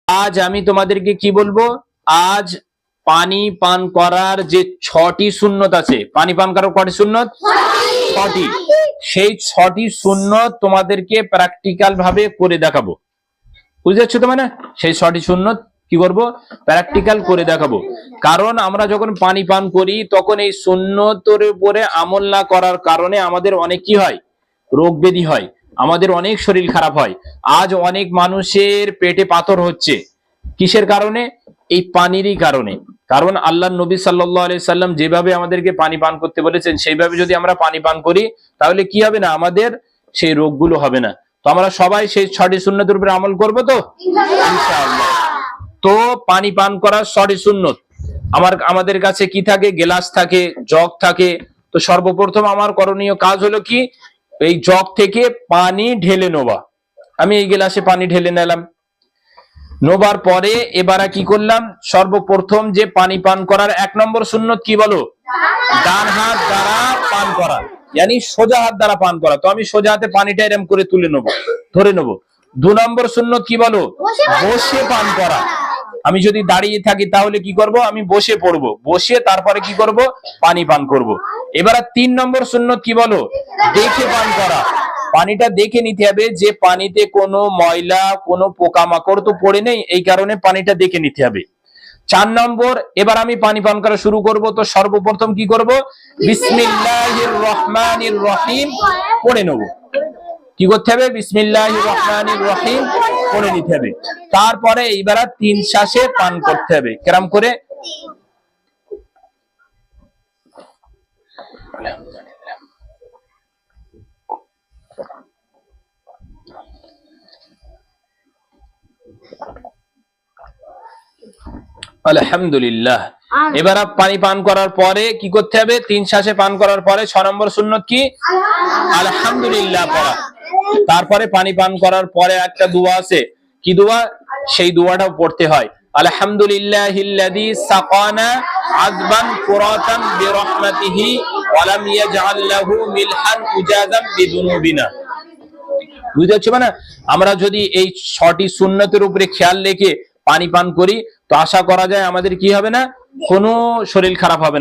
আজ আমি তোমাদেরকে কি বলবো, আজ পানি পান করার যে 6টি সুন্নত আছে, পানি পান করার কয়টি সুন্নত? 6টি। সেই 6টি সুন্নত তোমাদেরকে প্র্যাকটিক্যাল ভাবে করে দেখাবো। বুঝতে পারছো তো? মানে সেই 6টি সুন্নত কি করব, প্র্যাকটিক্যাল করে দেখাবো। কারণ আমরা যখন পানি পান করি তখন এই সুন্নতের উপরে আমল না করার কারণে আমাদের অনেক কি হয়, রোগ ব্যাধি হয়, আমাদের অনেক শরীর খারাপ হয়। আজ অনেক মানুষের পেটে পাথর হচ্ছে, কিসের কারণে? এই পানিরই কারণে। কারণ আল্লাহ নবী সাল্লাল্লাহু আলাইহি সাল্লাম যেভাবে আমাদেরকে পানি পান করতে বলেছেন সেইভাবে যদি আমরা পানি পান করি তাহলে কি হবে না, আমাদের সেই রোগগুলো হবে না। তো আমরা সবাই সেই 6টি সুন্নতের উপরে আমল করব তো ইনশাআল্লাহ। তো পানি পান করার 6টি সুন্নত, আমাদের কাছে কি থাকে, গ্লাস থাকে, জগ থাকে। তো সর্বপ্রথম আমার করণীয় কাজ হলো কি, এই জগ থেকে পানি ঢেলে নেওয়া। আমি এই গ্লাসে পানি ঢেলে নিলাম, নোবার পরে এবারে কি করলাম, সর্বপ্রথম যে পানি পান করার 1 নম্বর সুন্নত কি বলো, ডান হাত দ্বারা পান করা, यानी সোজা হাত দ্বারা পান করা। তো আমি সোজা হাতে পানিটা এরকম করে তুলে নেবো, ধরে নেবো। 2 নম্বর সুন্নত কি বলো, বসে পান করা। আমি যদি দাঁড়িয়ে থাকি তাহলে কি করব, আমি বসে পড়বো, বসে তারপরে কি করব, পানি পান করব। এবারে 3 নম্বর সুন্নত কি বলো, দেখে পান করা। পানিটা দেখে নিতে হবে যে পানিতে কোনো ময়লা কোনো পোকামাকড় তো পড়ে নেই, এই কারণে পানিটা দেখে নিতে হবে। 4 নম্বর, এবার আমি পানি পান করা শুরু করব। তো সর্বপ্রথম কি করব, বিসমিল্লাহির রহমানির রহিম পড়ে নেব। কি করতে হবে, বিসমিল্লাহির রহমানির রহিম পড়ে নিতে হবে। তারপরে এইবার 3 শ্বাসে পান করতে হবে। কেরম করে, আলহামদুলিল্লাহ। এবার পানি পান করার পরে কি করতে হবে, 3 শ্বাসে পান করার পরে 6 নম্বর সুন্নত কি, আলহামদুলিল্লাহ পড়া। তারপরে পানি পান করার পরে একটা দোয়া আছে, কি দোয়া, সেই দোয়াটাও পড়তে হয়, আলহামদুলিল্লাহিল্লাযী সাকানা আযবান ফুরাতান বিরহমাতিহি ওয়া লাম ইয়াজআল লাহু মিলহান উজাজাম বিদুনুবিনা। বুঝতে পারছো? মানে আমরা যদি এই 6টি সুন্নতের উপরে খেয়াল রেখে পানি পান করি তো আশা করা যায় আমাদের কি হবে না, কোনো শরীর খারাপ হবে না।